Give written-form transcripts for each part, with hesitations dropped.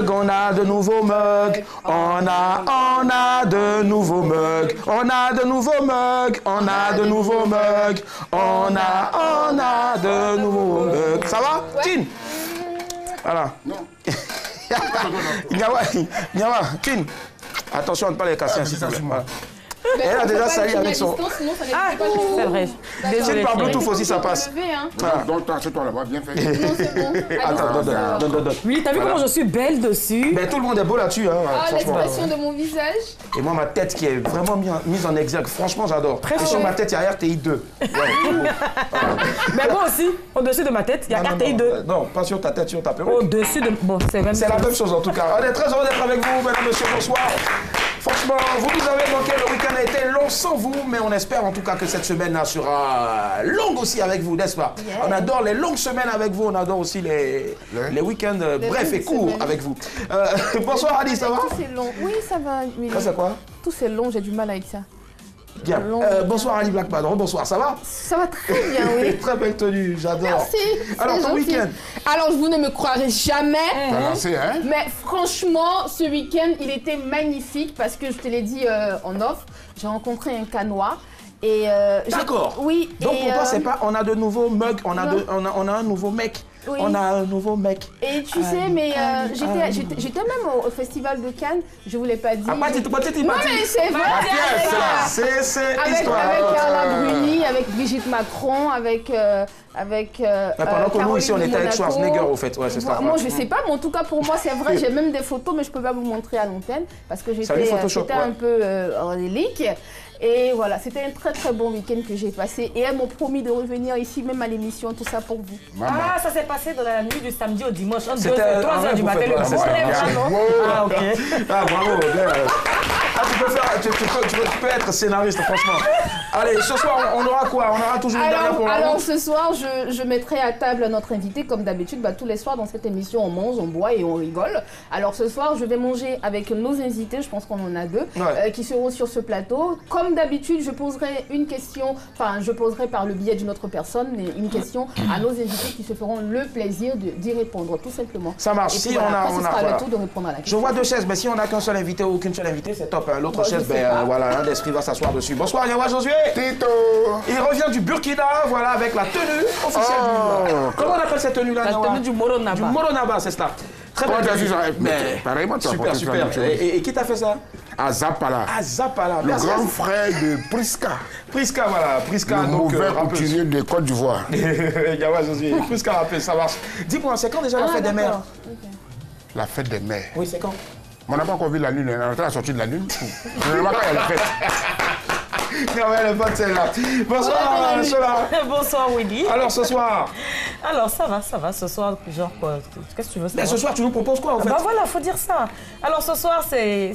mugs, on a de nouveaux mugs. On a de nouveaux mugs. On a de nouveaux mugs. On a de nouveaux mugs. On a de nouveaux mugs. Ça va, Tin? Voilà. Non. Nyawa, Tin. Attention à ne pas les casser ainsi. Voilà. Elle a déjà sali avec son... Ah, c'est vrai. Désolé. Par Bluetooth aussi, ça passe. Donc, c'est toi là-bas, bien fait. Non, c'est bon. Attends, donne. Oui, t'as vu comment je suis belle dessus? Mais tout le monde est beau là-dessus. Hein, oh, l'expression de mon visage. Et moi, ma tête qui est vraiment mise en exergue. Franchement, j'adore. Et sur ma tête, il y a RTI 2. Ouais, mais moi aussi, au-dessus de ma tête, il y a RTI 2. Non, pas sur ta tête, sur ta perruque. Au-dessus de... Bon, c'est même... C'est la même chose en tout cas. On est très heureux d'être avec vous, mesdames, messieurs, bonsoir. Franchement, vous nous avez manqué, le week-end a été long sans vous, mais on espère en tout cas que cette semaine sera longue aussi avec vous, n'est-ce pas? Yeah. On adore les longues semaines avec vous, on adore aussi les week-ends brefs et courts avec vous. Bonsoir Alice, ça va? Tout c'est long. Oui, ça va. Ça c'est quoi? Tout c'est long, j'ai du mal avec ça. Bien. Bonsoir Ali Blackman, bonsoir, ça va? Ça va très bien, oui. Très belle tenue, j'adore. Merci. Alors, ton week-end? Alors, vous ne me croirez jamais. Lancé, hein? Mais franchement, ce week-end, il était magnifique parce que je te l'ai dit en off, j'ai rencontré un Canois. D'accord. Oui. Donc pour toi, c'est pas on a de nouveaux mugs, on a un nouveau mec. Oui. On a un nouveau mec. Et tu sais, mais j'étais même au Festival de Cannes, je vous l'ai pas dit. Ah, pas dit. Non, mais c'est vrai. C'est histoire. Avec Carla Bruni, avec Brigitte Macron, avec pendant que nous ici, on était avec Schwarzenegger, au fait. Ouais, c'est ça. Moi, je sais pas, mais en tout cas, pour moi, c'est vrai. J'ai même des photos, mais je peux pas vous montrer à l'antenne parce que j'étais un peu en relique. Et voilà, c'était un très très bon week-end que j'ai passé. Et elles m'ont promis de revenir ici, même à l'émission, tout ça pour vous. Ah, ça s'est passé dans la nuit du samedi au dimanche, entre 2 et 3 heures du matin. Ah, ok. Ah, bravo. Tu peux être scénariste, franchement. Allez, ce soir, on aura quoi? On aura toujours une dernière pour alors, ce soir, je mettrai à table notre invité, comme d'habitude. Tous les soirs, dans cette émission, on mange, on boit et on rigole. Alors, ce soir, je vais manger avec nos invités, je pense qu'on en a deux, qui seront sur ce plateau. Comme d'habitude, je poserai une question, je poserai par le biais d'une autre personne, une question à nos invités qui se feront le plaisir d'y répondre, tout simplement. Ça marche. Et puis, ce sera le tour de répondre à la question. Je vois 2 chaises, mais si on n'a qu'un seul invité ou qu'une seule invitée, c'est top. L'autre chaise, voilà, un d'esprit va s'asseoir dessus. Bonsoir, Yawa Josué. Tito. Il revient du Burkina, voilà, avec la tenue officielle du... Comment on appelle cette tenue-là, La tenue du Moronaba. Du Moronaba, c'est ça. Très bien. Mais pareillement, super. Et qui t'a fait ça? Azapala. Azapala. Le grand frère de Priska. Priska, voilà. Priska, le mauvais couturier de Côte d'Ivoire. Yawa Josué. Priska rappelle, ça marche. Dis-moi, c'est quand déjà la fête des mères? La fête des mères. Oui, c'est quand? On n'a pas encore vu la lune, on est en train de sortir de la lune. Je ne sais pas quand il y a la fête. Non, mais elle est celle-là. Bonsoir, Sola. Bonsoir, Willy. Alors, ce soir? Alors, ça va. Ce soir, genre quoi? Qu'est-ce que tu veux savoir? Mais ce soir, tu nous proposes quoi, en fait? Bah voilà, faut dire ça. Alors, ce soir, c'est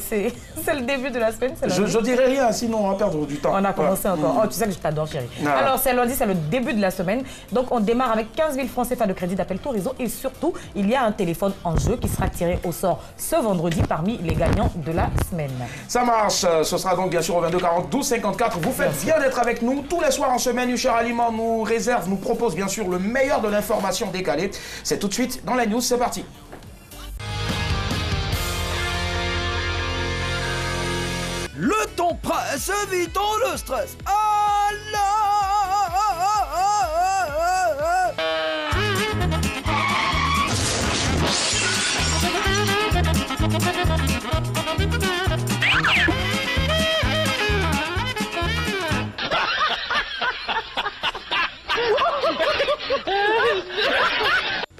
le début de la semaine. Je dirais rien, sinon on va perdre du temps. On a commencé encore. Oh, tu sais que je t'adore, chérie. Ah. Alors, c'est lundi, c'est le début de la semaine. Donc, on démarre avec 15 000 francs CFA de crédit d'appel tout réseau. Et surtout, il y a un téléphone en jeu qui sera tiré au sort ce vendredi parmi les gagnants de la semaine. Ça marche. Ce sera donc bien sûr au 22 40 12 54. Vous faites bien d'être avec nous. Tous les soirs en semaine, Usher Aliment nous réserve, nous propose bien sûr le meilleur de l'information décalée. C'est tout de suite dans la news. C'est parti. Le temps presse, évitons le stress.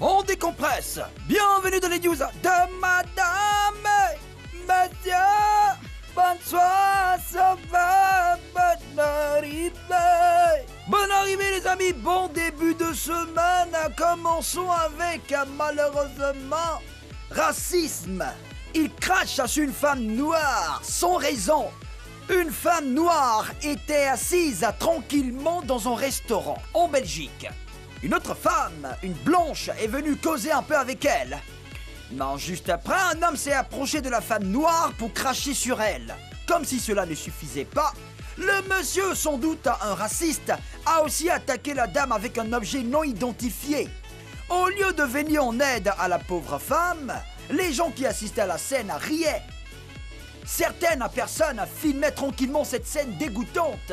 On décompresse. Bienvenue dans les news de Madame, Monsieur. Bonsoir, ça va, bonne arrivée. Bonne arrivée les amis, bon début de semaine. Commençons avec malheureusement racisme. Il crache sur une femme noire sans raison. Une femme noire était assise tranquillement dans un restaurant en Belgique. Une autre femme, une blanche, est venue causer un peu avec elle. Non, juste après, un homme s'est approché de la femme noire pour cracher sur elle. Comme si cela ne suffisait pas, le monsieur, sans doute un raciste, a aussi attaqué la dame avec un objet non identifié. Au lieu de venir en aide à la pauvre femme, Les gens qui assistaient à la scène riaient. Certaines personnes filmaient tranquillement cette scène dégoûtante.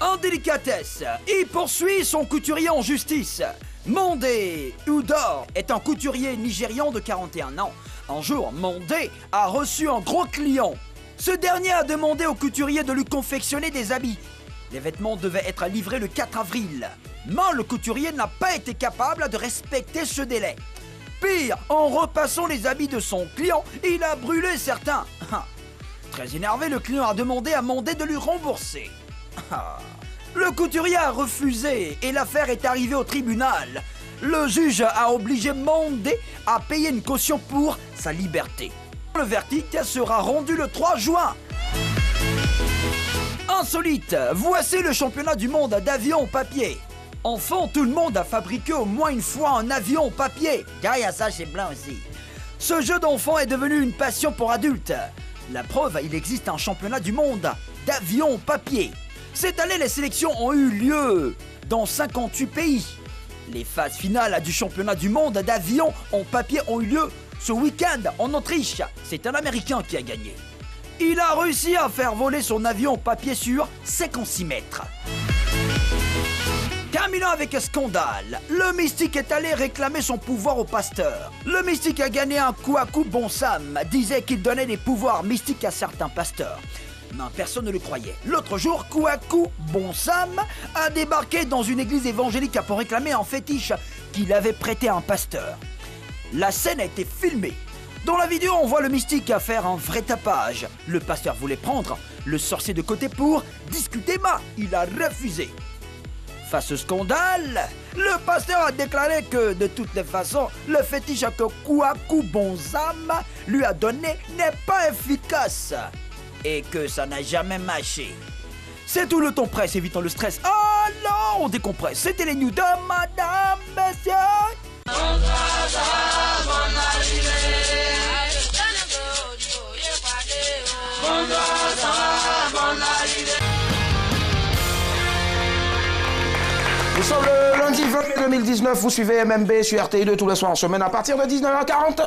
En délicatesse, il poursuit son couturier en justice. Mondé Udor est un couturier nigérian de 41 ans. Un jour, Mondé a reçu un gros client. Ce dernier a demandé au couturier de lui confectionner des habits. Les vêtements devaient être livrés le 4 avril. Mais le couturier n'a pas été capable de respecter ce délai. Pire, en repassant les habits de son client, il a brûlé certains. Très énervé, le client a demandé à Mondé de lui rembourser. Le couturier a refusé et l'affaire est arrivée au tribunal. Le juge a obligé Mondé à payer une caution pour sa liberté. Le verdict sera rendu le 3 juin. Insolite, voici le championnat du monde d'avion papier. Enfant, tout le monde a fabriqué au moins une fois un avion papier. Car il y a ça chez Blanc aussi. Ce jeu d'enfant est devenu une passion pour adultes. La preuve, il existe un championnat du monde d'avion papier. Cette année, les sélections ont eu lieu dans 58 pays. Les phases finales du championnat du monde d'avion en papier ont eu lieu ce week-end en Autriche. C'est un Américain qui a gagné. Il a réussi à faire voler son avion en papier sur 56 mètres. Terminant avec un scandale, le mystique est allé réclamer son pouvoir au pasteur. Le mystique a gagné un Kouakou Bonsam, disait qu'il donnait des pouvoirs mystiques à certains pasteurs. Mais personne ne le croyait. L'autre jour, Kouakou Bonsam a débarqué dans une église évangélique pour réclamer un fétiche qu'il avait prêté à un pasteur. La scène a été filmée. Dans la vidéo, on voit le mystique faire un vrai tapage. Le pasteur voulait prendre le sorcier de côté pour discuter, mais il a refusé. Face au scandale, le pasteur a déclaré que de toutes les façons, le fétiche que Kouakou Bonsam lui a donné n'est pas efficace et que ça n'a jamais marché. C'est tout le temps presse, évitant le stress. Alors, on décompresse. C'était les news de Madame, Monsieur. Nous sommes le lundi 20 mai 2019, vous suivez MMB sur RTI2 tous les soirs en semaine à partir de 19h40.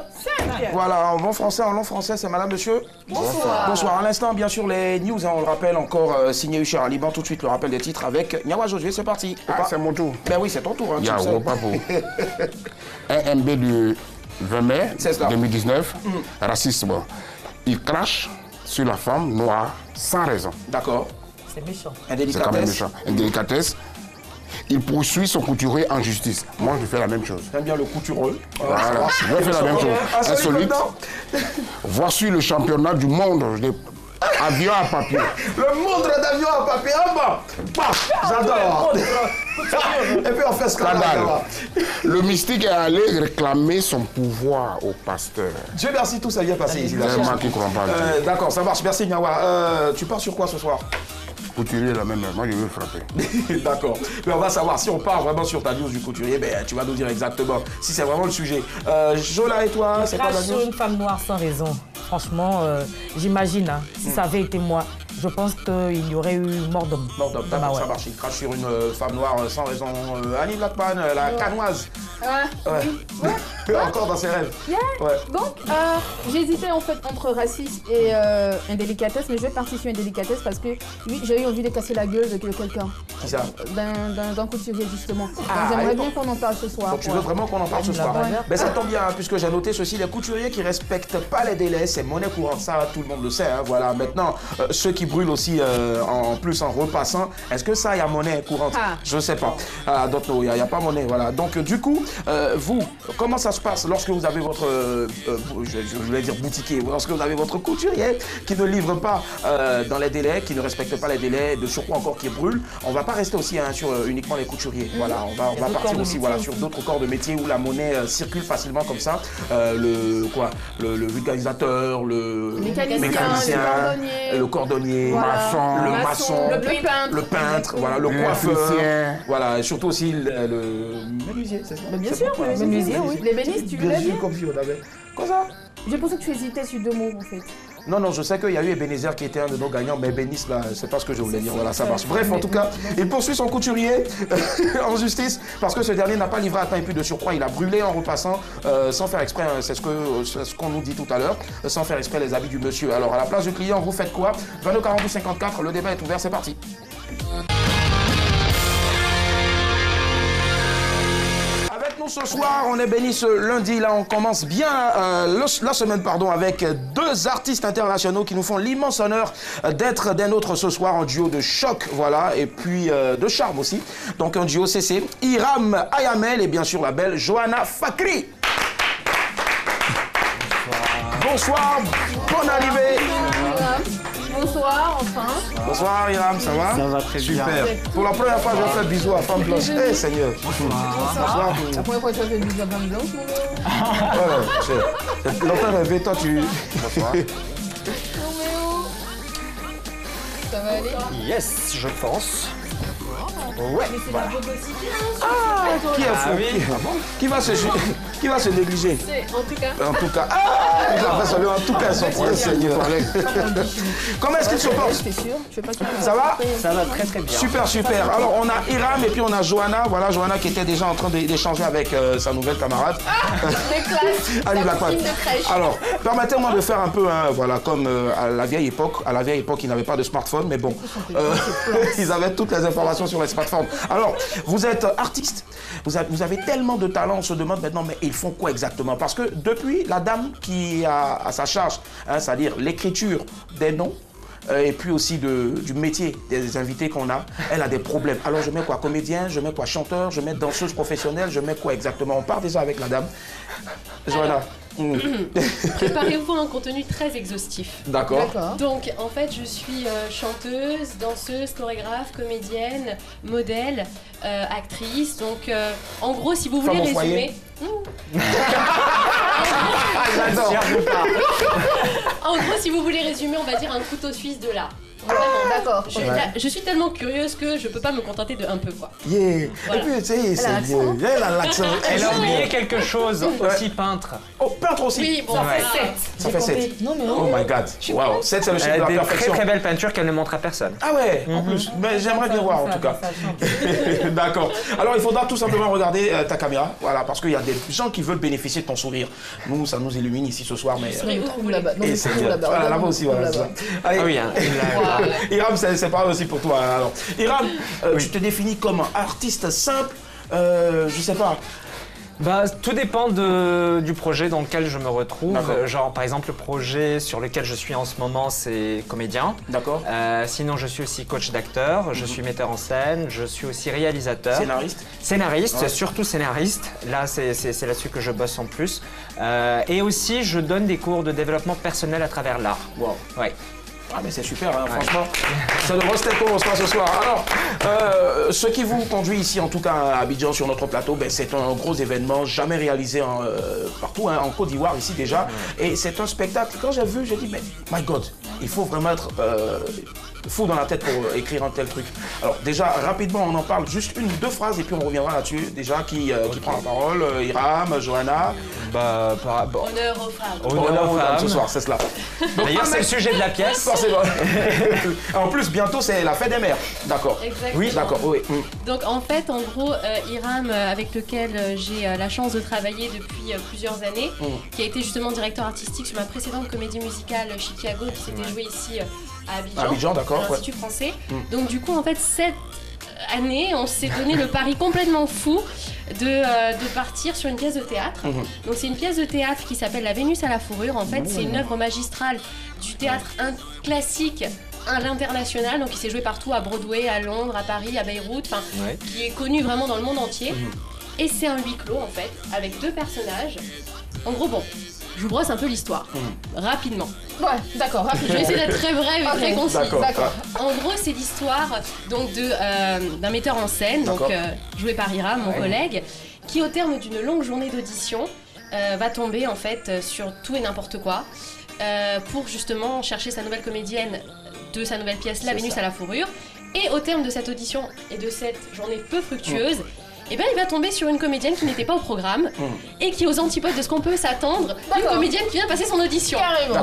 Voilà, en bon français, en long français, c'est madame, monsieur. Bonsoir. Bonsoir. À l'instant, bien sûr, les news, hein, on le rappelle encore, signé Hucher à Liban, tout de suite le rappel des titres avec Nyawa Josué, c'est parti. Ah, c'est mon tour. Ben oui, c'est ton tour. Hein, Il y a un papo. Un MB du 20 mai 2019, racisme. Il crache sur la femme noire sans raison. D'accord. C'est méchant. C'est quand même méchant. Indélicatesse. Il poursuit son couturier en justice. Moi, je fais la même chose. J'aime bien le coutureux. Voilà, je fais la même chose. Insolite. Voici le championnat du monde des avions à papier. Le monde d'avions à papier, en bas. J'adore. Et puis on fait scandale. Le mystique est allé réclamer son pouvoir au pasteur. Dieu merci, tout ça vient passer ici. Vraiment qui ne croit pas. D'accord, ça marche. Merci Nyawa. Tu pars sur quoi ce soir? Couturier la même, moi je veux frapper. D'accord. Mais on va savoir si on part vraiment sur ta news du couturier, ben, tu vas nous dire exactement si c'est vraiment le sujet. Jola et toi, c'est quoi la news? Sur une femme noire sans raison. Franchement, j'imagine, hein, si ça avait été moi, je pense qu'il y aurait eu mort d'homme. Mort d'homme, d'accord, ça marche. Il crache sur une femme noire sans raison. Annie Blackman, la canoise. Oui. Encore dans ses rêves. Yeah. Ouais. Donc, j'hésitais en fait entre racisme et indélicatesse, mais je vais partir sur indélicatesse parce que oui, j'ai eu envie de casser la gueule de quelqu'un. Qui ça? D'un couturier justement. J'aimerais bien qu'on en parle ce soir. Donc tu veux vraiment qu'on en parle ce soir? Ben, ça tombe bien, puisque j'ai noté ceci, les couturiers qui respectent pas les délais, c'est monnaie courante, ça tout le monde le sait. Hein, voilà. Maintenant, ceux qui brûlent aussi en plus en repassant, est-ce que ça, il y a monnaie courante? Je sais pas. Donc non, il n'y a pas monnaie, voilà. Donc du coup, vous, comment ça se passe lorsque vous avez votre, je voulais dire boutiquier, lorsque vous avez votre couturier qui ne livre pas dans les délais, qui ne respecte pas les délais, de surcroît encore qui brûle? On va pas rester aussi hein, sur uniquement les couturiers. Voilà, on va partir aussi voilà, sur d'autres corps de métier où la monnaie circule facilement comme ça. Le vulgarisateur, le mécanicien, le cordonnier, voilà. le maçon, le peintre, voilà, le coiffeur, voilà, et surtout aussi le menuisier, c'est ça? Bien sûr, le menuisier, oui. L'ébéniste, tu veux dire? Quoi ça? J'ai pensé que tu hésitais sur deux mots en fait. Non, non, je sais qu'il y a eu Ebenezer qui était un de nos gagnants, mais Bénis, là, c'est pas ce que je voulais dire. Voilà, ça marche. Bref, en tout cas, il poursuit son couturier en justice parce que ce dernier n'a pas livré à temps et puis de surcroît, il a brûlé en repassant sans faire exprès, c'est ce qu'on nous dit tout à l'heure, sans faire exprès les habits du monsieur. Alors, à la place du client, vous faites quoi? 22 42 54, le débat est ouvert, c'est parti. Ce soir, on est béni ce lundi. Là, on commence bien la semaine avec deux artistes internationaux qui nous font l'immense honneur d'être des nôtres ce soir en duo de choc, voilà, et puis de charme aussi. Donc un duo CC, Hiram Ayamel et bien sûr la belle Johanna Fakri. Bonsoir, bonne arrivée. Bonsoir, enfin. Bonsoir Hiram, ça va? Ça va très bien. Super. Pour la première fois, je fais bisous à Femme Blanche. Eh Seigneur. Bonsoir. La première fois que tu as fait bisous à Femme Blanche, ouais, j'ai longtemps rêvé, toi tu... Bonsoir. Ça va aller? Yes, je pense. Ouais. Voilà. Qui est fou? Qui va se négliger? En tout cas. En tout cas. Ah, il va saluer en tout cas son frère, Seigneur. Comment est-ce qu'il se porte? Ça va? Ça va très très bien. Super, super. Alors on a Hiram et puis on a Johanna. Voilà, Johanna qui était déjà en train d'échanger avec sa nouvelle camarade. Les classes. Ali Blackman. Alors, permettez-moi de faire un peu, voilà, comme à la vieille époque. À la vieille époque, ils n'avaient pas de smartphone, mais bon, ils avaient toutes les informations sur les smartphones. Alors, vous êtes artiste, vous avez tellement de talent, on se demande maintenant, mais ils font quoi exactement? Parce que depuis, la dame qui a à sa charge, hein, c'est-à-dire l'écriture des noms, et puis aussi du métier des invités qu'on a, elle a des problèmes. Alors je mets quoi? Comédien, je mets quoi? Chanteur, je mets danseuse professionnelle, je mets quoi exactement? On part déjà avec la dame. Johanna. Préparez-vous à un contenu très exhaustif. D'accord. Donc en fait je suis chanteuse, danseuse, chorégraphe, comédienne, modèle, actrice. Donc en gros si vous voulez résumer... En gros si vous voulez résumer on va dire un couteau suisse de l'art. Vraiment, d'accord. Je suis tellement curieuse que je peux pas me contenter de un peu quoi. Yeah. Voilà. Et puis tu sais, elle a l'accent. Elle a oublié quelque chose, aussi peintre. Oh, peintre aussi. Oui, bon, ça fait 7. Non, mais oh my god. Wow, 7 c'est le chiffre de la Elle a des perfection. très très belles peintures qu'elle ne montre à personne. Ah ouais, en plus. Mais j'aimerais bien voir en tout cas. D'accord. Alors il faudra tout simplement regarder ta caméra, voilà, parce qu'il y a des gens qui veulent bénéficier de ton sourire. Nous, ça nous illumine ici ce soir, mais. Là-bas. Et c'est là-bas aussi, voilà. Ah oui, hein. Hiram, c'est pareil aussi pour toi. Alors, Hiram, tu te définis comme artiste simple, je sais pas. Bah, tout dépend du projet dans lequel je me retrouve. Genre, par exemple, le projet sur lequel je suis en ce moment, c'est comédien. D'accord. Sinon, je suis aussi coach d'acteur, je suis metteur en scène, je suis aussi réalisateur. Scénariste. Scénariste, surtout scénariste. Là, c'est là-dessus que je bosse en plus. Et aussi, je donne des cours de développement personnel à travers l'art. Wow. Ouais. Ah mais c'est super, hein, franchement. C'est le roast qu'on reçoit ce soir. Alors, ce qui vous conduit ici, en tout cas à Abidjan, sur notre plateau, ben, c'est un gros événement, jamais réalisé partout, hein, en Côte d'Ivoire, ici déjà. Et c'est un spectacle, quand j'ai vu, j'ai dit, mais my God, il faut vraiment être fou dans la tête pour écrire un tel truc. Alors déjà, rapidement, on en parle juste une ou deux phrases et puis on reviendra là-dessus. Déjà, qui prend la parole? Hiram, Johanna. Honneur aux femmes. Honneur aux femmes ce soir, c'est cela. D'ailleurs, c'est le sujet de la pièce. En plus, bientôt, c'est la fête des mères. D'accord. Exactement. Oui, d'accord. Oui. Donc en fait, en gros, Hiram, avec lequel j'ai la chance de travailler depuis plusieurs années, qui a été justement directeur artistique sur ma précédente comédie musicale Chicago, qui s'était jouée ici à Abidjan. Abidjan, d'accord. À l'Institut français. Donc du coup, en fait, cette année, on s'est donné le pari complètement fou de partir sur une pièce de théâtre. Donc c'est une pièce de théâtre qui s'appelle La Vénus à la fourrure. En fait, c'est une œuvre magistrale du théâtre classique à l'international. Donc il s'est joué partout, à Broadway, à Londres, à Paris, à Beyrouth, qui est connu vraiment dans le monde entier. Et c'est un huis clos en fait, avec deux personnages. En gros, bon, je vous brosse un peu l'histoire, rapidement. Ouais, d'accord, rapidement. Je vais essayer d'être très vrai mais très concis. D'accord. En gros, c'est l'histoire donc d'un metteur en scène, donc joué par Hiram, mon collègue, qui au terme d'une longue journée d'audition va tomber en fait sur tout et n'importe quoi pour justement chercher sa nouvelle comédienne de sa nouvelle pièce La Vénus à la fourrure. Et au terme de cette audition et de cette journée peu fructueuse, et ben il va tomber sur une comédienne qui n'était pas au programme et qui est aux antipodes de ce qu'on peut s'attendre d'une comédienne qui vient passer son audition.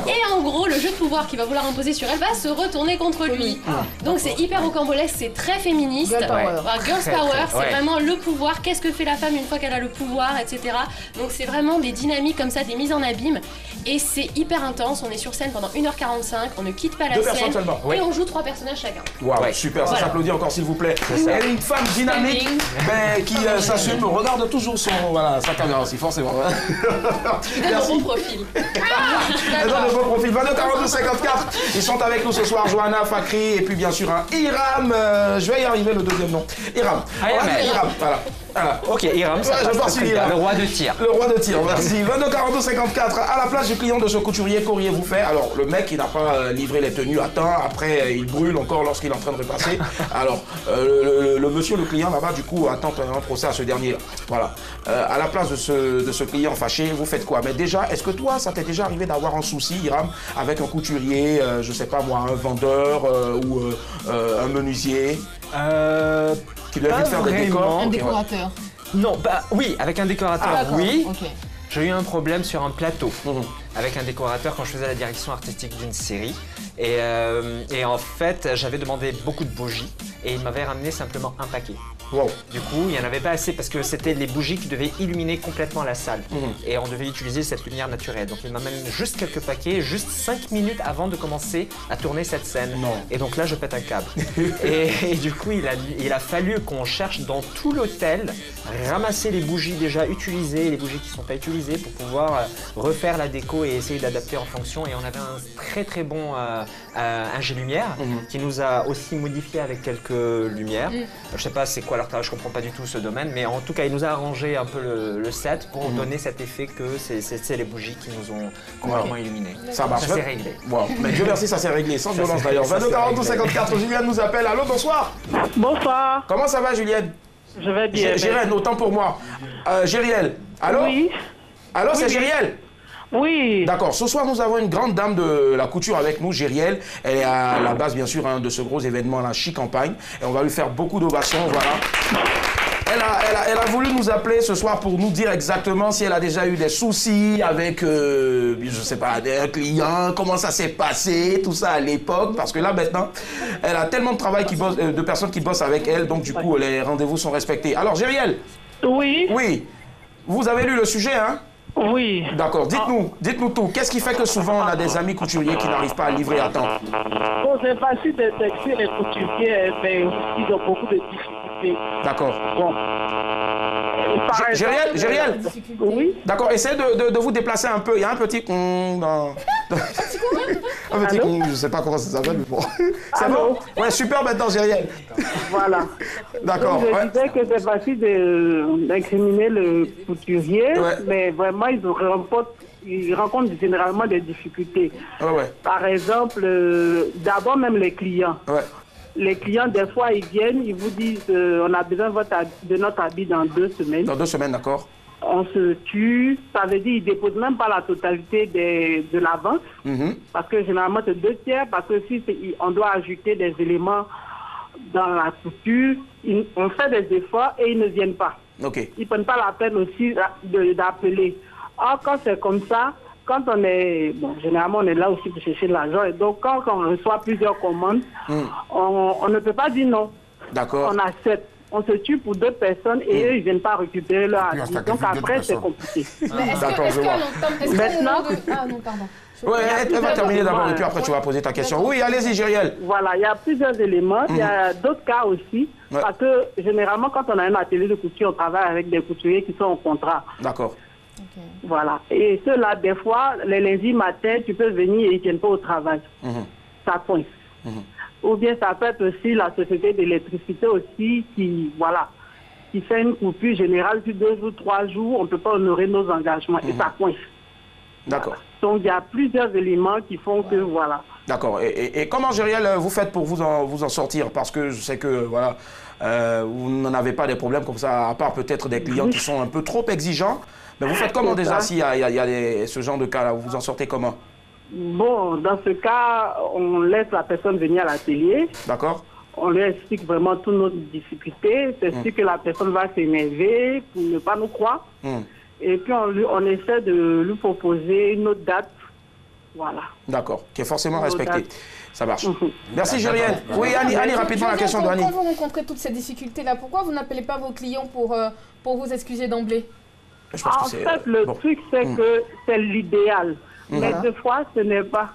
Et en gros, le jeu de pouvoir qu'il va vouloir imposer sur elle va se retourner contre lui. Donc c'est hyper rocambolesque, c'est très féministe. Girl power. Girls power, c'est vraiment le pouvoir. Qu'est-ce que fait la femme une fois qu'elle a le pouvoir, etc. Donc c'est vraiment des dynamiques comme ça, des mises en abîme. Et c'est hyper intense. On est sur scène pendant 1h45, on ne quitte pas la scène. Et on joue 3 personnages chacun. Waouh, super, ça s'applaudit encore s'il vous plaît. Et une femme dynamique qui s'assume, regarde toujours sa caméra aussi, forcément. Merci. Bon profil. Le bon profil. 22 42 54. Ils sont avec nous ce soir, Johanna, Fakri et puis bien sûr Hiram. Je vais y arriver le deuxième nom. Hiram. Hiram, voilà. Ok, Hiram, ça passe très bien. Le roi de tir. Le roi de tir, merci. 22 42 54. À la place du client de ce couturier, qu'auriez-vous fait? Alors, le mec, il n'a pas livré les tenues à temps. Après, il brûle encore lorsqu'il est en train de repasser. Alors, le monsieur, le client là-bas, du coup, attend un procès à ce dernier-là. Voilà. À la place de ce client fâché, vous faites quoi? Mais déjà, est-ce que toi, ça t'est déjà arrivé d'avoir un souci, Hiram, avec un couturier, je sais pas moi, un vendeur ou un menuisier qui lui a vite faire des décors? Un décorateur. Non, bah oui, avec un décorateur, oui. Okay. J'ai eu un problème sur un plateau avec un décorateur quand je faisais la direction artistique d'une série. Et en fait, j'avais demandé beaucoup de bougies et il m'avait ramené simplement un paquet. Wow. Du coup, il n'y en avait pas assez parce que c'était les bougies qui devaient illuminer complètement la salle. Et on devait utiliser cette lumière naturelle. Donc il m'amène juste quelques paquets, juste 5 minutes avant de commencer à tourner cette scène. Non. Et donc là, je pète un câble. et du coup, il a fallu qu'on cherche dans tout l'hôtel, ramasser les bougies déjà utilisées, les bougies qui ne sont pas utilisées pour pouvoir refaire la déco et essayer d'adapter en fonction. Et on avait un très très bon ingé lumière qui nous a aussi modifié avec quelques lumières. Je sais pas c'est quoi leur travail, je comprends pas du tout ce domaine, mais en tout cas il nous a arrangé un peu le set pour donner cet effet que c'est les bougies qui nous ont complètement illuminés. Ça marche. Ça s'est réglé. Wow. Mais Dieu merci, ça s'est réglé, sans violence d'ailleurs. 22 42 54, Julienne nous appelle. Allô, bonsoir. Bonsoir. Comment ça va, Julienne? Je vais bien. Gériel, autant pour moi. Gériel, allô? Oui. Allô, c'est Gériel? Oui. D'accord. Ce soir, nous avons une grande dame de la couture avec nous, Gériel. Elle est à la base, bien sûr, de ce gros événement, la Chic Campagne. Et on va lui faire beaucoup d'ovations, voilà. Elle a voulu nous appeler ce soir pour nous dire exactement si elle a déjà eu des soucis avec, je sais pas, un client, comment ça s'est passé, tout ça à l'époque. Parce que là, maintenant, elle a tellement de travail de personnes qui bossent avec elle. Donc, du coup, les rendez-vous sont respectés. Alors, Gériel. Oui. Oui. Vous avez lu le sujet, hein? Oui. D'accord, dites-nous tout. Qu'est-ce qui fait que souvent on a des amis couturiers qui n'arrivent pas à livrer à temps? Bon, c'est facile de détecter les couturiers, mais ils ont beaucoup de difficultés. D'accord. Bon. Gériel? Oui. D'accord, essayez de vous déplacer un peu. Il y a un petit dans... un petit je sais pas comment ça s'appelle, mais bon. C'est bon? Ouais, super maintenant, Gériel. Voilà. D'accord. Je disais que c'est facile d'incriminer le couturier, mais vraiment, ils rencontrent généralement des difficultés. Par exemple, d'abord même les clients. Les clients, des fois, ils viennent, ils vous disent on a besoin de notre habit dans 2 semaines. Dans 2 semaines, d'accord. On se tue, ça veut dire qu'ils ne déposent même pas la totalité de la vente, parce que généralement c'est 2 tiers, parce que si on doit ajouter des éléments dans la couture, on fait des efforts et ils ne viennent pas. Ils ne prennent pas la peine aussi d'appeler. Or, quand c'est comme ça, quand on est, généralement on est là aussi pour chercher l'argent, et donc quand on reçoit plusieurs commandes, on ne peut pas dire non. D'accord. On accepte. On se tue pour 2 personnes et eux, ils ne viennent pas récupérer leur habit. Donc après, c'est compliqué. Mais maintenant... Ah non, pardon. Oui, elle va terminer d'abord et puis après tu vas poser ta question. Oui, allez-y, Gériel. Voilà, il y a plusieurs éléments. Il y a d'autres cas aussi. Parce que généralement, quand on a un atelier de couture, on travaille avec des couturiers qui sont en contrat. D'accord. Voilà. Et ceux-là, des fois, les lundis matin, tu peux venir et ils ne tiennent pas au travail. Ça coince. Ou bien ça peut être aussi la société d'électricité aussi qui fait une coupure générale sur 2 ou 3 jours, on ne peut pas honorer nos engagements et ça coince. D'accord. Donc il y a plusieurs éléments qui font que voilà. D'accord. Et comment, Gériel, vous faites pour vous en sortir? Parce que je sais que voilà, vous n'en avez pas des problèmes comme ça, à part peut-être des clients qui sont un peu trop exigeants. Mais vous faites comment déjà s'il y a ce genre de cas-là? Vous en sortez comment? Bon, dans ce cas, on laisse la personne venir à l'atelier. D'accord. on lui explique vraiment toutes nos difficultés. C'est sûr que la personne va s'énerver pour ne pas nous croire. Et puis on essaie de lui proposer une autre date. Voilà. D'accord, qui est forcément respectée. Ça marche. Merci Jériel. Oui, Annie, rapidement la question d'Annie. Quand vous rencontrez toutes ces difficultés-là, pourquoi vous n'appelez pas vos clients pour vous excuser d'emblée? En fait, le truc, c'est que c'est l'idéal. Mais des fois, ce n'est pas.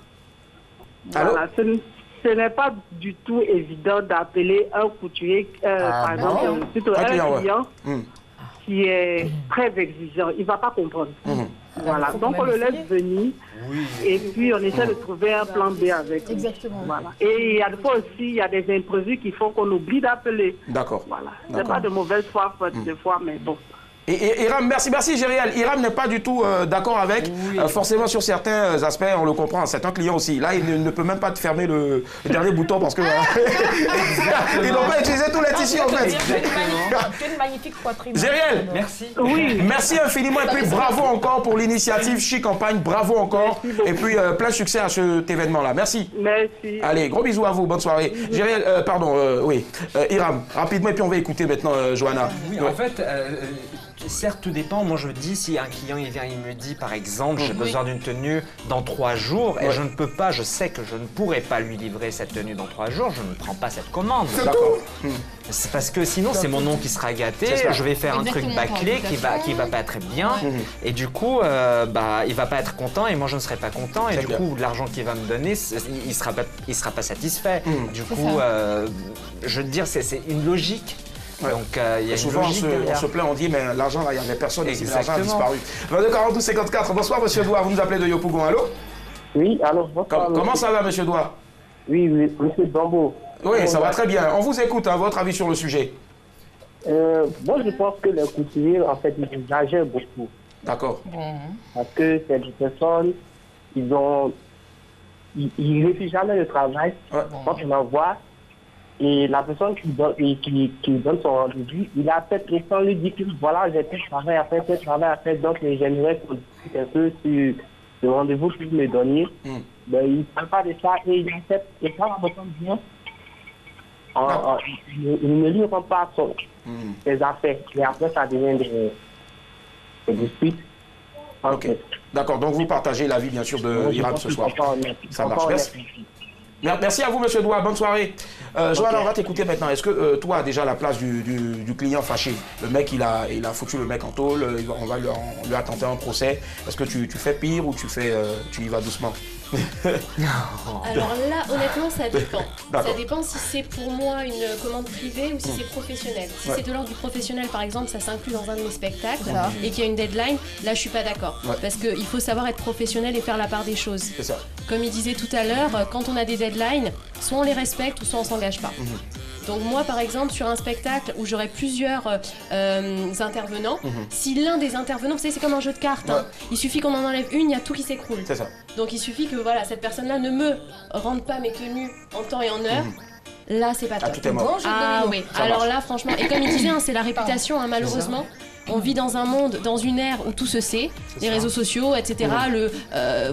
Voilà, ce n'est pas du tout évident d'appeler un couturier, par exemple, plutôt un client qui est très exigeant. Il ne va pas comprendre. Voilà, donc on le laisse venir et puis on essaie de trouver un plan B avec lui. Exactement. Voilà. Et il y a des fois aussi, il y a des imprévus qui font qu'on oublie d'appeler. D'accord. Voilà. C'est pas de mauvaise foi, des fois, mais bon. Et Iram, merci Jériel. Iram n'est pas du tout d'accord avec. Forcément, sur certains aspects, on le comprend. C'est un client aussi. Là, il ne peut même pas te fermer le dernier bouton parce que ils n'ont pas utilisé tous les tissus en fait. C'est une magnifique poitrine. Jériel, merci. Oui. Merci infiniment et puis bravo encore pour l'initiative Chic Campagne. Bravo encore. Et puis plein de succès à cet événement-là. Merci. Merci. Allez, gros bisous à vous. Bonne soirée. Jériel, Iram, rapidement et puis on va écouter maintenant Johanna. Oui, en fait. Certes, tout dépend. Moi, je me dis, si un client il vient, il me dit, par exemple, j'ai besoin d'une tenue dans 3 jours et je ne peux pas, je sais que je ne pourrai pas lui livrer cette tenue dans 3 jours, je ne prends pas cette commande. D'accord. C'est parce que sinon, c'est mon nom qui sera gâté. Je vais faire un truc bâclé qui va pas être bien. Et du coup, il va pas être content et moi, je ne serai pas content. Et du coup, l'argent qu'il va me donner, il sera pas satisfait. Du coup, je veux dire, c'est une logique. Donc, y a souvent, on se plaint, on dit, mais l'argent, il n'y avait personne ici, l'argent a disparu. 22 42 54. Bonsoir, monsieur Douard, vous nous appelez de Yopougon, allô? Oui, alors, bonsoir. Comment ça va, monsieur Douard? Oui, monsieur Bambo. Oui, ça va très bien. On vous écoute, votre avis sur le sujet. Moi, je pense que les couturiers, en fait, ils exagèrent beaucoup. D'accord. Parce que ces personnes, ils ne refusent jamais le travail. Quand on en voit, et la personne qui donne son rendez-vous, il a fait pression, lui dit que voilà, j'ai tel travail à faire, donc j'aimerais qu'on discute un peu sur le rendez-vous que vous me donniez. Ben, il ne parle pas de ça et il accepte. Et quand la personne vient, il ne lui rend pas ses affaires. Et après, ça devient des disputes. Ok. D'accord, donc vous partagez l'avis, bien sûr, de Iram ce soir. Ça marche. Merci à vous, monsieur Douard. Bonne soirée. Joël, on va t'écouter maintenant. Est-ce que toi, à déjà la place du client fâché, le mec, il a foutu le mec en tôle, on lui a tenté un procès. Est-ce que tu fais pire ou tu y vas doucement? Alors là, honnêtement, ça dépend. Ça dépend si c'est pour moi une commande privée ou si c'est professionnel. Si c'est de l'ordre du professionnel, par exemple, ça s'inclut dans un de mes spectacles et qu'il y a une deadline, là, je suis pas d'accord. Parce qu'il faut savoir être professionnel et faire la part des choses. C'est ça. Comme il disait tout à l'heure, quand on a des deadlines, soit on les respecte ou soit on s'engage pas. Donc moi, par exemple, sur un spectacle où j'aurai plusieurs intervenants, si l'un des intervenants, vous savez, c'est comme un jeu de cartes, il suffit qu'on en enlève une, il y a tout qui s'écroule. C'est ça. Donc il suffit que voilà, cette personne-là ne me rende pas mes tenues en temps et en heure. Là, c'est pas top. Tout est mort. Oui. Alors là, franchement, et comme il disait, c'est la réputation, malheureusement. On vit dans un monde, dans une ère où tout se sait, les réseaux sociaux, etc.,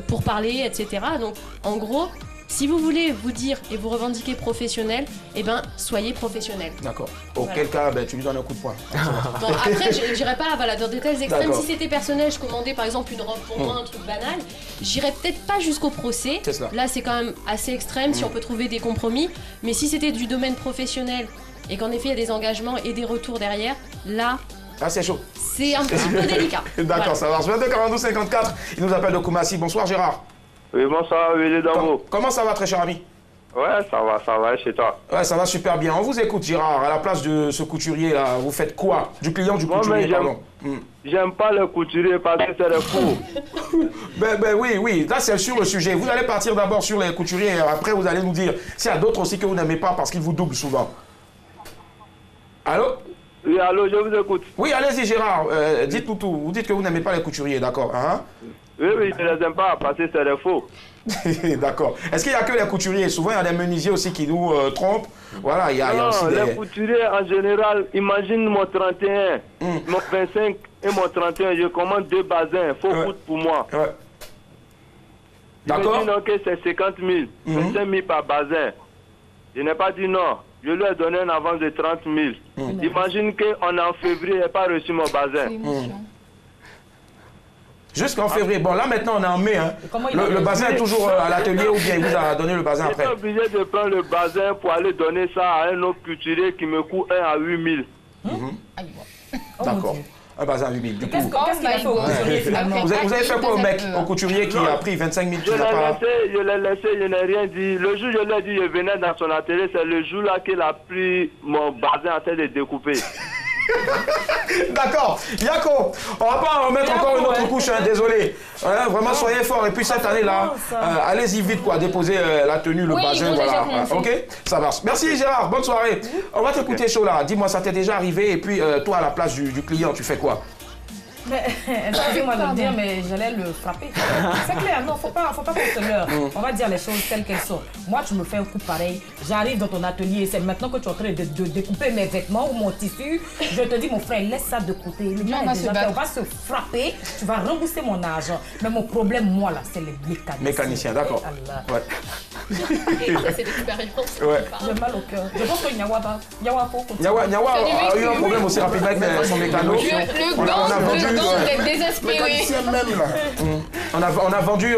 pour parler, etc. Donc, en gros, si vous voulez vous dire et vous revendiquer professionnel, eh ben, soyez professionnel. D'accord. Auquel cas, tu lui donnes un coup de poing. Bon, après, je n'irai pas dans de tels extrêmes. Si c'était personnel, je commandais par exemple une robe pour moi, un truc banal, j'irais peut-être pas jusqu'au procès. Là, c'est quand même assez extrême si on peut trouver des compromis. Mais si c'était du domaine professionnel et qu'en effet, il y a des engagements et des retours derrière, là... Ah, c'est chaud. C'est un petit peu délicat. D'accord, ça marche. 22 42 54. Il nous appelle de Koumassi. Bonsoir, Gérard. Oui, bonsoir, Willy Dambo. Comment ça va, très cher ami? Ouais, ça va, chez toi. Ouais, ça va super bien. On vous écoute, Gérard. À la place de ce couturier-là, vous faites quoi? Du client, du couturier, pardon. J'aime pas le couturier parce que c'est le fou. Oui. Là, c'est sur le sujet. Vous allez partir d'abord sur les couturiers et après, vous allez nous dire s'il y a d'autres aussi que vous n'aimez pas parce qu'ils vous doublent souvent. Allô? Oui, allô, je vous écoute. Oui, allez-y, Gérard. Dites-nous tout. Vous dites que vous n'aimez pas les couturiers, d'accord, hein? Oui, je ne les aime pas parce que c'est le faux. D'accord. Est-ce qu'il n'y a que les couturiers? Souvent, il y a des menuisiers aussi qui nous trompent. Voilà, il y a aussi les couturiers, en général, imagine mon 31, mon 25 et mon 31, je commande 2 bazins. Faut foutre pour moi. D'accord. Je dis non que c'est 50 000, 25 000 par bazin. Je n'ai pas dit non. je lui ai donné une avance de 30 000. Imagine qu'on est en février, je n'ai pas reçu mon bazin. Jusqu'en février. Bon, là maintenant on est en mai. Hein. Le bazin est toujours à l'atelier ou bien il vous a donné le bazin après? Je suis obligé de prendre le bazin pour aller donner ça à un autre couturier qui me coûte 1 à 8 000. D'accord. Un bazin à 8 000. Qu'est-ce qu'il a fait au couturier finalement? Vous avez fait quoi au mec, au couturier qui a pris 25 000? Je l'ai laissé, je n'ai rien dit. Le jour où je lui ai dit, je venais dans son atelier, c'est le jour-là qu'il a pris mon bazin en train de découper. D'accord, Yako, on va pas en mettre encore une autre couche, hein, désolé. Vraiment, soyez forts. Et puis cette année-là, allez-y vite, quoi, déposer la tenue, le bazin, voilà. Ok, ça marche. Merci Gérard, bonne soirée. On va t'écouter chaud là. Dis-moi, ça t'est déjà arrivé et puis toi, à la place du client, tu fais quoi? Excusez-moi de le dire, mais j'allais le frapper. C'est clair, non, faut pas qu'on se leurre. On va dire les choses telles qu'elles sont. Moi, tu me fais un coup pareil, j'arrive dans ton atelier, c'est maintenant que tu es en train de découper mes vêtements ou mon tissu. Je te dis, mon frère, laisse ça de côté. Le gars est déjà fait, on va se frapper, tu vas rembourser mon argent. Mais mon problème, moi, là, c'est les mécaniciens. Mécaniciens, d'accord. Ouais. Ça, c'est l'expérience. Ouais. J'ai mal au cœur. Je pense que Nyawa a eu un problème aussi rapidement avec son mécano. Le désespéré. On a vendu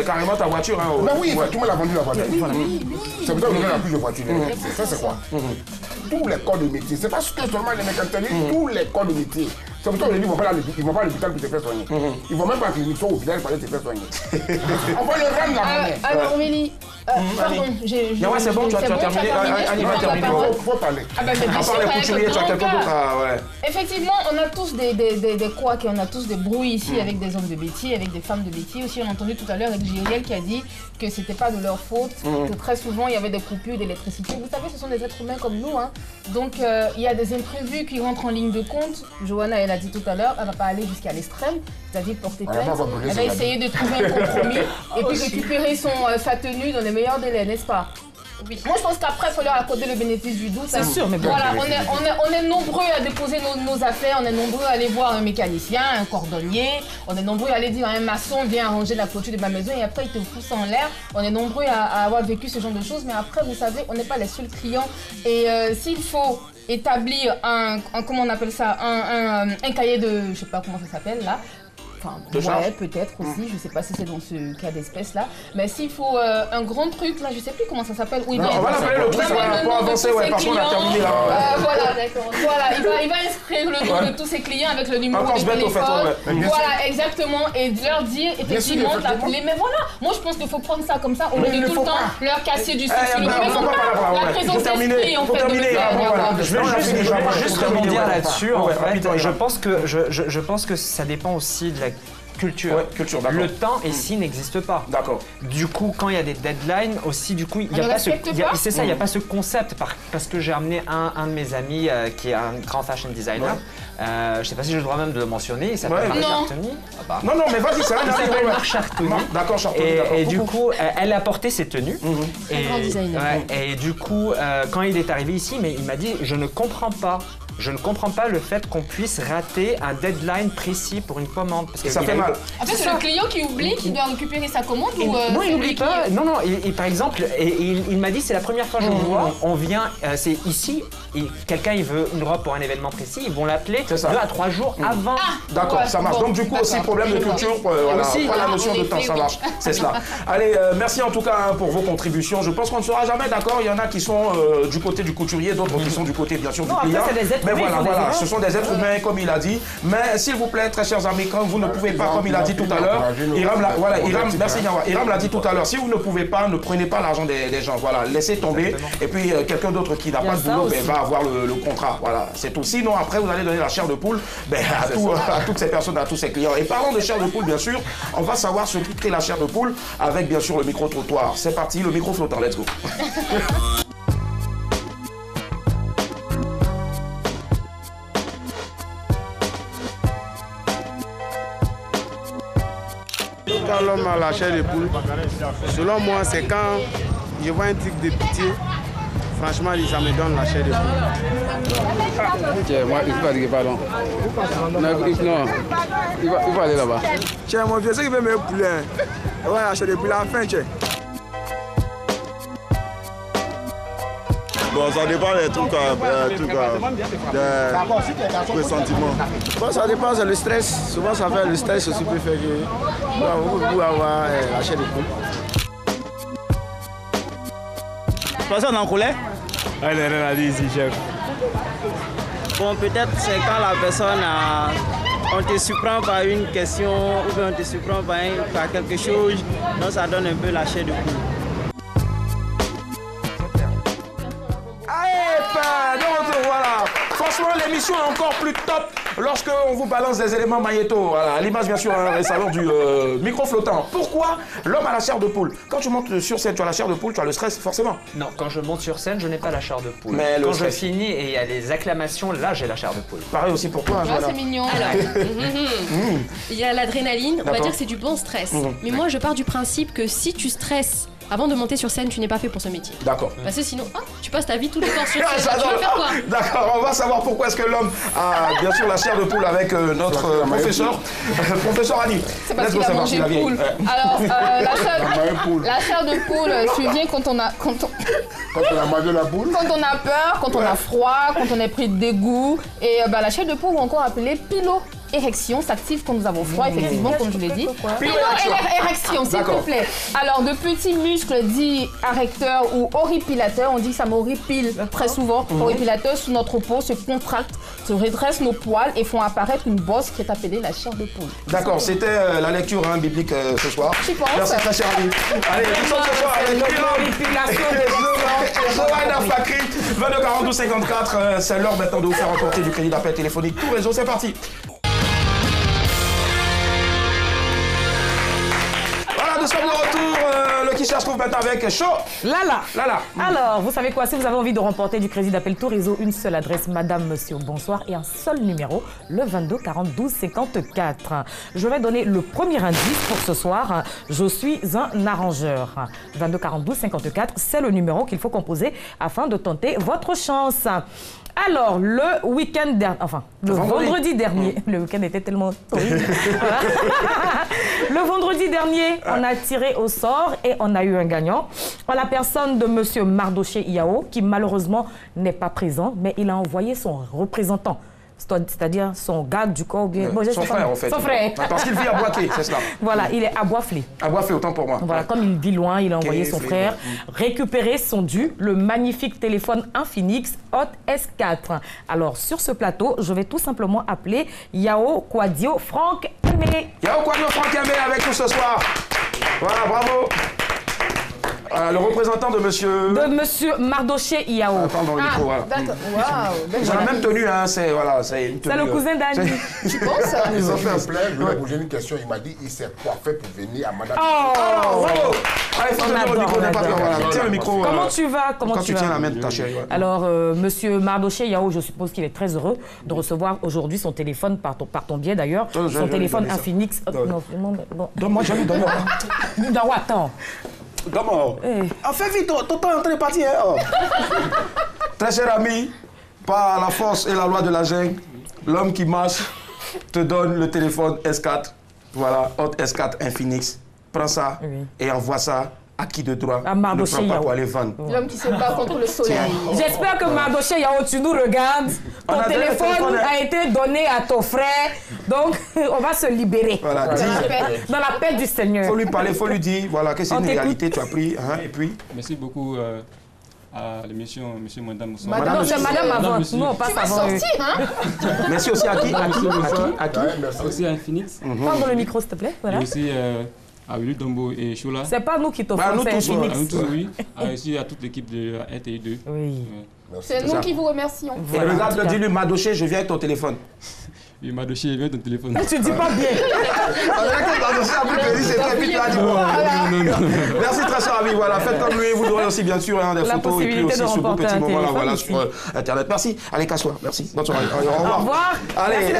carrément ta voiture. Hein, ben oui, tout le monde a vendu la voiture. C'est pour ça qu'on a plus de voiture. Ça, c'est quoi? Tous les corps de métier. C'est pas seulement les mécaniciens, tous les corps de métier. C'est pour ça qu'on dit qu'ils vont pas à l'hôpital pour te faire soigner. Ils vont même pas à la clinique, au hôpital pour aller te faire soigner. On va le rendre la monnaie. Alors, Aurélie, pardon, c'est bon, tu as terminé. Annie va terminer. Il faut parler. À part les couturiers, tu as quelqu'un d'autre à... Effectivement, on a tous des couacs et on a tous des brouilles ici avec des hommes de métier, avec des femmes de métier. Aussi, on a entendu tout à l'heure avec Giriel qui a dit que c'était pas de leur faute, que très souvent il y avait des coupures d'électricité. Vous savez, ce sont des êtres humains comme nous. Hein. Donc, il y a des imprévus qui rentrent en ligne de compte. Johanna, elle a dit tout à l'heure, elle va pas aller jusqu'à l'extrême, c'est-à-dire porter plainte. Elle va essayer de trouver un compromis et puis récupérer sa tenue dans les meilleurs délais, n'est-ce pas? Oui. Moi, je pense qu'après, il faut leur accorder le bénéfice du doute. C'est sûr, mais bon. Voilà, on est nombreux à déposer nos affaires, on est nombreux à aller voir un mécanicien, un cordonnier, on est nombreux à aller dire à un maçon, viens arranger la clôture de ma maison et après, il te fout ça en l'air. On est nombreux à avoir vécu ce genre de choses, mais après, vous savez, on n'est pas les seuls clients. Et s'il faut établir comment on appelle ça, un cahier de, je sais pas comment ça s'appelle là, enfin, ouais, peut-être aussi, je sais pas si c'est dans ce cas d'espèce là, mais s'il faut un grand truc là, je sais plus comment ça s'appelle. On va l'appeler le truc pour avancer, ouais, parce qu'on a terminé là. Voilà, d'accord. Voilà, il va inscrire le nom de tous ses clients avec le numéro de téléphone. Voilà, exactement, et leur dire effectivement d'appeler. Mais voilà, moi je pense qu'il faut prendre ça comme ça, au lieu de tout le temps leur casser du sucre. La présence d'esprit en fait. Je vais juste rebondir là-dessus. Je pense que ça dépend aussi de la culture. Ouais, culture, d'accord. Le temps ici n'existe pas. D'accord. Du coup, quand il y a des deadlines aussi, du coup, il n'y a pas ce, c'est ça, il y a pas ce concept parce que j'ai amené un de mes amis qui est un grand fashion designer. Je sais pas si j'ai le droit même de le mentionner. Il s'appelle Marc Chartoni. Non, mais vas-y, c'est il s'appelle Marc Chartoni. D'accord, Chartoni. Et du coup, elle a porté ses tenues. Un grand designer. Et du coup, quand il est arrivé ici, mais il m'a dit, je ne comprends pas le fait qu'on puisse rater un deadline précis pour une commande. Parce que ça fait mal. En fait, c'est le client qui oublie qu'il doit récupérer sa commande ou non, il n'oublie pas. Non, par exemple, il m'a dit c'est la première fois que je le vois. On vient, c'est ici, quelqu'un il veut une robe pour un événement précis, ils vont l'appeler 2 à 3 jours avant. D'accord, ça marche. Donc du coup aussi problème de culture, voilà, pas la notion de temps, ça marche. C'est cela. Allez, merci en tout cas pour vos contributions. Je pense qu'on ne sera jamais d'accord. Il y en a qui sont du côté du couturier, d'autres qui sont du côté bien sûr du client. Mais voilà, ce sont des êtres humains comme il a dit. Mais s'il vous plaît, très chers amis, quand vous ne pouvez pas, comme il a dit tout à l'heure, merci Nyawa, Iram l'a dit tout à l'heure, si vous ne pouvez pas, ne prenez pas l'argent des gens, voilà, laissez tomber. Et puis quelqu'un d'autre qui n'a pas de boulot va avoir le contrat, voilà, c'est tout. Sinon après vous allez donner la chair de poule à toutes ces personnes, à tous ces clients. Et parlant de chair de poule, bien sûr, on va savoir ce qui crée la chair de poule avec bien sûr le micro-trottoir. C'est parti, le micro flottant, let's go. Quand l'homme a la chair de poule, selon moi, c'est quand je vois un truc de pitié, franchement, ça me donne la chair de poule. Tiens, moi, il faut dire pardon. Non, il va aller là-bas. Tiens, mon vieux, c'est qui veut me poulet. Ouais, la chair de poule à la fin, tiens. Bon, ça dépend des trucs, des pressentiments. Bon, ça dépend, c'est le stress. Souvent, ça fait le stress aussi peut faire que vous avoir la chair de poule. Personne en colère? Elle est rien à dire ici, chef. Bon, peut-être c'est quand la personne on te surprend par une question ou bien on te surprend par quelque chose, donc ça donne un peu la chair de poule. Voilà. Franchement, l'émission est encore plus top lorsque on vous balance des éléments magnétos. Voilà. À l'image, bien sûr, récemment du micro flottant. Pourquoi l'homme a la chair de poule? Quand tu montes sur scène, tu as la chair de poule, tu as le stress, forcément. Non, quand je monte sur scène, je n'ai pas la chair de poule. Mais quand je finis et il y a les acclamations, là, j'ai la chair de poule. Pareil aussi pour toi. Voilà. C'est mignon. Alors, il y a l'adrénaline, on va dire que c'est du bon stress. Mais moi, je pars du principe que si tu stresses avant de monter sur scène, tu n'es pas fait pour ce métier. D'accord. Parce que sinon, tu passes ta vie tout le temps sur scène. Tu vas faire quoi? D'accord, on va savoir pourquoi est-ce que l'homme a bien sûr la chair de poule avec notre professeur. Professeur Annie. C'est parce qu'il a mangé poule. Alors, la chair de poule survient quand on a... Quand on a mangé la poule. Quand on a peur, quand on a froid, quand on est pris de dégoût. Et la chair de poule, ou encore appelée piloérection, s'active quand nous avons froid, effectivement, comme je l'ai dit. Piloérection, s'il te plaît. Alors, de petits muscles dits arrecteurs ou horripilateurs, on dit que ça m'horripile très souvent. Horripilateurs sous notre peau se contractent, se redressent nos poils et font apparaître une bosse qui est appelée la chair de poule. D'accord, c'était la lecture biblique ce soir. Je pense. Merci très cher ami. Allez, nous sommes ce soir avec Zohaïna Fakri, 22 42 54. C'est l'heure maintenant de vous faire remporter du crédit d'appel téléphonique. Tout réseau, c'est parti. Voilà, nous sommes de retour. Le qui cherche trouve maintenant avec Chaud. Lala. Lala. Alors, vous savez quoi? Si vous avez envie de remporter du crédit d'appel tout réseau, une seule adresse, madame, monsieur, bonsoir, et un seul numéro, le 22 42 54. Je vais donner le premier indice pour ce soir. Je suis un arrangeur. 22 42 54, c'est le numéro qu'il faut composer afin de tenter votre chance. Alors, le week-end dernier, enfin, le vendredi dernier, le week-end était tellement horrible. Voilà. Le vendredi dernier, on a tiré au sort et on a eu un gagnant. En la personne de monsieur Mardoché Yao, qui malheureusement n'est pas présent, mais il a envoyé son représentant. C'est-à-dire son garde du corps. Son frère, en fait. Son frère. Parce qu'il vit à Boaké, c'est cela. Voilà, il est à Boisflé. À Boisflé, autant pour moi. Voilà, comme il vit loin, il a envoyé son frère récupérer son dû, le magnifique téléphone Infinix Hot S4. Alors, sur ce plateau, je vais tout simplement appeler Yao Kwadio Franck Aimé. Yao Kwadio Franck Aimé avec nous ce soir. Voilà, bravo. Le représentant de monsieur... De monsieur Mardoché Yao. Pardon, le micro, voilà. D'accord, waouh. Ils ont la même tenue, hein, c'est le cousin d'Annie. Tu penses? Ils ont fait un plaisir, je lui ai posé une question, il m'a dit, il s'est coiffé pour venir à madame. Oh, bravo. Allez, faut tenir le micro, tiens le micro. Comment tu vas? Quand tu tiens la main de ta chérie. Alors, monsieur Mardoché Yao, je suppose qu'il est très heureux de recevoir aujourd'hui son téléphone, par ton biais d'ailleurs, son téléphone Infinix. Non, moi j'allais donner. Non, attends. Comment? Fais vite, ton temps est en train de partir. Très cher ami, par la force et la loi de la jungle, l'homme qui marche te donne le téléphone S4. Voilà, Hot S4 Infinix. Prends ça et envoie ça à qui de droit. À Mardoché Yao. Pour aller vendre. L'homme qui se bat contre le soleil. J'espère que Mardoché Yao, tu nous regardes. Ton téléphone a été donné à ton frère. Donc, on va se libérer. Voilà, dans la paix du Seigneur. Il faut lui parler, il faut lui dire voilà, que c'est une réalité, tu as pris. Et puis. Merci beaucoup à l'émission, monsieur, madame. Non, c'est madame avant. Non, pas ça. Tu vas sortir, hein? Merci aussi à qui? À qui? Aussi à Infinix. Parle dans le micro, s'il te plaît. Voilà. Et aussi à Willy Dombo et Chola. C'est pas nous qui t'offrons, c'est Infinix. À nous tous, oui. Aussi à toute l'équipe de RTI2. Oui. C'est nous qui vous remercions. Et regarde, dis-lui, Mardoché, je viens avec ton téléphone. Oui, Mardoché, viens avec ton téléphone. Tu dis pas bien. Merci très cher ami. Voilà, faites comme lui. Vous aurez aussi bien sûr des photos et puis aussi ce beau petit moment là sur Internet. Merci. Allez, casse-toi. Merci. Bonne soirée. Au revoir. Allez.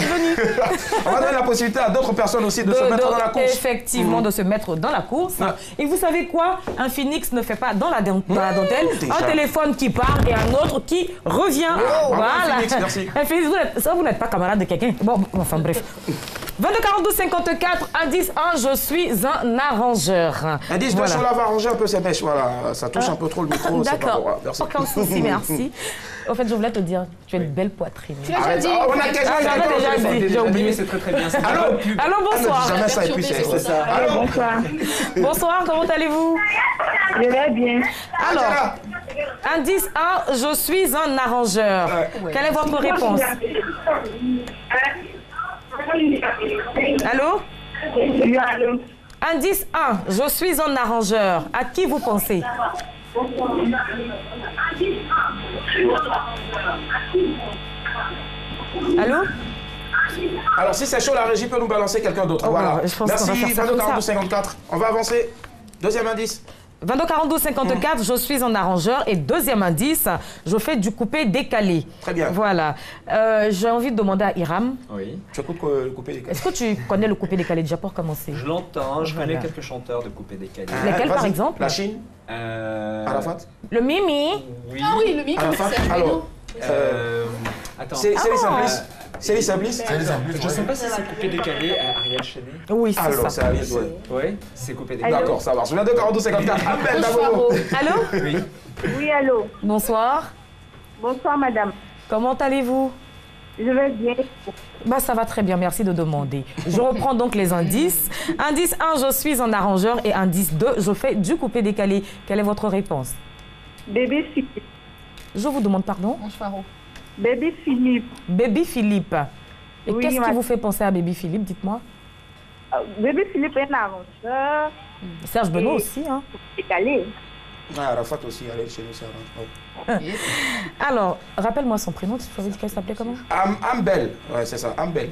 On va donner la possibilité à d'autres personnes aussi de se mettre dans la course. Effectivement, de se mettre dans la course. Et vous savez quoi? Infinix ne fait pas dans la dentelle un téléphone qui part et un autre qui revient. Voilà. Merci. Infinix, vous n'êtes pas camarade de quelqu'un. Bon, enfin bref. 22 42 54, indice 1, je suis un arrangeur. Indice 2, Chola va arranger un peu ses mèches, voilà. Ça touche un peu trop le micro, c'est pas bon. Merci. Aucun souci, merci. Au fait, je voulais te dire, tu as une belle poitrine. Tu l'as déjà dit. On a déjà dit, j'ai oublié. C'est très bien. Allô, bonsoir. Jamais ça épuisé, c'est ça. Allô, bonsoir. Bonsoir, comment allez-vous? Je vais bien. Alors, indice 1, je suis un arrangeur. Quelle est votre réponse? Allô? Oui, allô. Indice 1, je suis un arrangeur. À qui vous pensez? Allô? Alors, si c'est chaud, la régie peut nous balancer quelqu'un d'autre. Voilà. Merci, 22 42 54. On va avancer. Deuxième indice. 22 42 54, je suis un arrangeur. Et deuxième indice, je fais du coupé décalé. Très bien. Voilà. J'ai envie de demander à Hiram. Oui. Tu écoutes le coupé décalé? Est-ce que tu connais le coupé décalé déjà pour commencer? Je l'entends, je connais quelques chanteurs de coupé décalé. Lesquels par exemple? La Chine? Arafat? Le Mimi? Oui. Ah oui, le Mimi. Alors, attends. c'est les Simplices. C'est les Simplices? Je ne sais pas si c'est coupé décalé à Ariel Chéné. Oui, c'est ça. C'est Ariel, Oui, c'est coupé décalé. D'accord, ça marche. 22 42 54. Appel d'abord. Allô? Oui. Oui, allô. Bonsoir. Bonsoir, madame. Comment allez-vous? Je vais bien. Bah, ça va très bien, merci de demander. Je reprends donc les indices. Indice 1, je suis un arrangeur. Et indice 2, je fais du coupé décalé. Quelle est votre réponse? Bébé Philippe. Je vous demande pardon? Bébé Philippe. Bébé Philippe. Et Oui, qu'est-ce qui vous fait penser à Bébé Philippe, dites-moi? Bébé Philippe est un arrangeur. Serge Benoît aussi, hein? Décalé. Ah, Arafat aussi, allez chez nous, c'est arrange. Alors, rappelle-moi son prénom, tu savais qu'elle s'appelait comment? Ambel. Ouais, c'est ça, Ambel.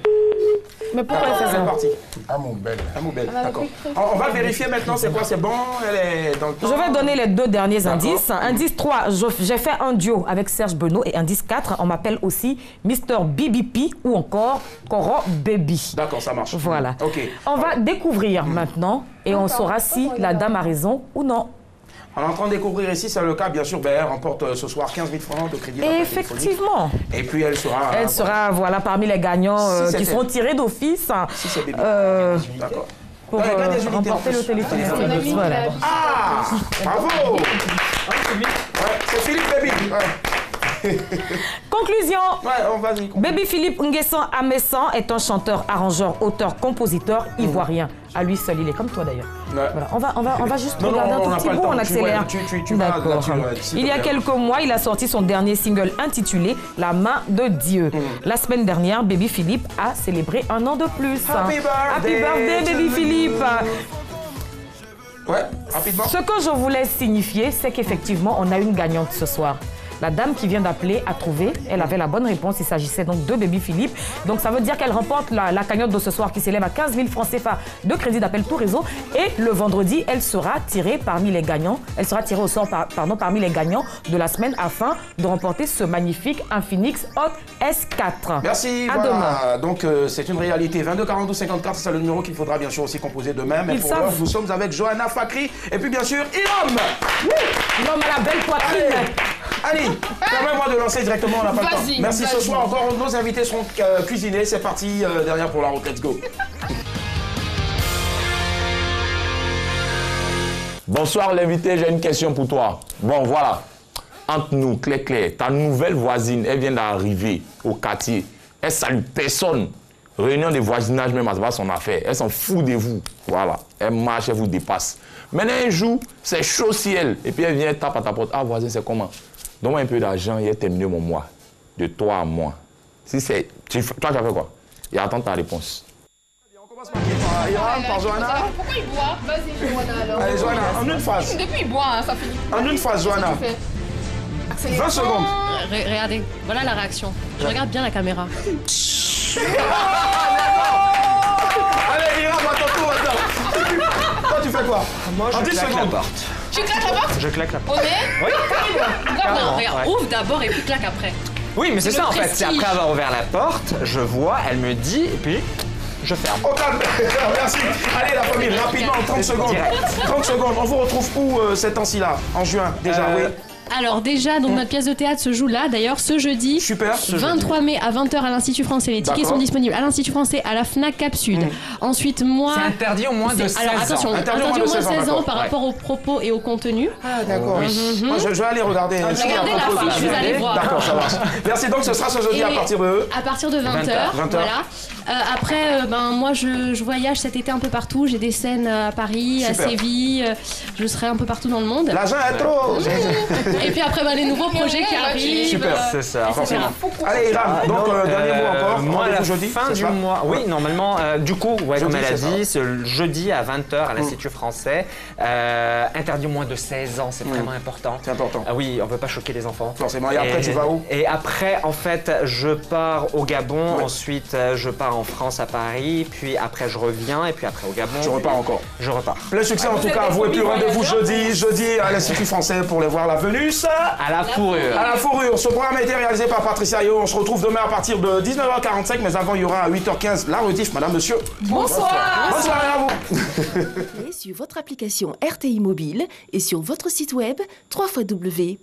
Mais pourquoi elle fait ça? C'est parti. Amoubel. Amoubel, d'accord. On va vérifier maintenant, c'est quoi, c'est bon, elle est dans le temps. Je vais donner les deux derniers indices. Indice 3, j'ai fait un duo avec Serge Benoît. Et indice 4, on m'appelle aussi Mr. BBP ou encore Coro Baby. D'accord, ça marche. Voilà. Ok. On va découvrir maintenant et on saura si la dame a raison ou non. On est en train de découvrir ici, c'est le cas, bien sûr, BR remporte ce soir 15 000 francs de crédit. Effectivement. Et puis elle sera... Elle sera, voilà, parmi les gagnants qui seront tirés d'office. Si c'est bébé. D'accord. Pour remporter le téléphone. Voilà. Ah, bravo. C'est Philippe Baby. Conclusion. Vas-y. Baby Philippe Nguessan Amessan est un chanteur, arrangeur, auteur, compositeur ivoirien. À lui seul, il est comme toi d'ailleurs. Voilà. On va juste regarder un tout petit bout, on accélère. D'accord. Il y a quelques mois, il a sorti son dernier single intitulé La main de Dieu. La semaine dernière, Baby Philippe a célébré un an de plus. Happy birthday, Baby Philippe. Ouais, rapidement. Ce que je voulais signifier, c'est qu'effectivement, on a une gagnante ce soir. La dame qui vient d'appeler a trouvé, elle avait la bonne réponse, il s'agissait donc de Baby Philippe. Donc ça veut dire qu'elle remporte la cagnotte de ce soir qui s'élève à 15 000 francs CFA de crédit d'appel tout réseau. Et le vendredi, elle sera tirée parmi les gagnants, elle sera tirée au sort parmi les gagnants de la semaine afin de remporter ce magnifique Infinix Hot S4. Merci, à voilà. Demain. Donc c'est une réalité. 22 42 54, c'est le numéro qu'il faudra bien sûr aussi composer demain. Mais pour l'heure, nous sommes avec Johanna Fakri et puis bien sûr Hiram. L'homme à la belle poitrine. Allez, permets-moi de lancer directement, on n'a pas le temps. Merci, ce soir encore, nos invités seront cuisinés. C'est parti, derrière pour la route, let's go. Bonsoir l'invité, j'ai une question pour toi. Bon, voilà, entre nous, Claire, ta nouvelle voisine, elle vient d'arriver au quartier. Elle salue personne. Réunion de voisinage, même, c'est pas son affaire. Elle s'en fout de vous. Voilà, elle marche, elle vous dépasse. Maintenant, un jour, c'est chaud ciel. Et puis elle vient, tape à ta porte. Ah, voisin, c'est comment? Donne-moi un peu d'argent et terminé mon mois. De toi à moi. Si c'est... Toi, tu as fait quoi? Et attends ta réponse. On commence par qui? Hiram, par Johanna. Pourquoi il boit? Vas-y, Johanna alors. Allez, Johanna, en une phrase. Depuis il boit, hein, ça finit. En une phrase, Johanna. 20 secondes. Regardez, voilà la réaction. Je regarde bien la caméra. Allez, Hiram, à ton tour, attends. Toi, tu fais quoi? Moi, je claque la porte. Tu claques la porte? Je claque la porte. On est? Oui. Non, regarde, ouvre d'abord et puis claque après. Oui, mais c'est ça en fait. C'est après avoir ouvert la porte, je vois, elle me dit, et puis je ferme. Au calme. Merci. Allez, la famille, rapidement, 30 secondes. 30 secondes. On vous retrouve où ces temps-ci là? En juin, déjà, oui. Alors déjà, donc notre pièce de théâtre se joue là, d'ailleurs, ce jeudi. Super. 23 mai à 20h à l'Institut français. Les tickets sont disponibles à l'Institut français, à la Fnac Cap Sud. Ensuite, moi... C'est interdit au moins de 16 ans. Alors attention, interdit au moins de 16 ans par rapport aux propos et au contenu. Ah d'accord. Moi, je vais aller regarder. Regardez l'affiche, vous allez voir. D'accord, ça marche. Merci, donc ce sera ce jeudi à partir de... À partir de 20h. Voilà. Après, moi, je voyage cet été un peu partout. J'ai des scènes à Paris, à Séville. Je serai un peu partout dans le monde. L'argent est trop. Et puis après, les nouveaux projets qui arrivent. Super, c'est ça. Allez, Iram, donc dernier mot encore. Moi, à la jeudi, fin du mois. Oui, normalement, du coup, comme elle a dit, c'est le jeudi à 20h à l'Institut français. Interdit au moins de 16 ans, c'est vraiment important. C'est important. Oui, on ne veut pas choquer les enfants. Forcément. Et après, tu vas où? Et après, en fait, je pars au Gabon. Ensuite, je pars en France à Paris. Puis après, je reviens. Et puis après, au Gabon. Je repars encore. Je repars. Plein succès en tout cas à vous. Et puis rendez-vous jeudi à l'Institut français pour les voir la Vénus. À la fourrure. À la fourrure. Ce programme a été réalisé par Patricia Yo. On se retrouve demain à partir de 19h45. Mais avant, il y aura à 8h15 la rediff. Madame, monsieur. Bonsoir. Bonne soirée à vous. Sur votre application RTI Mobile et sur votre site web www.rti.ci.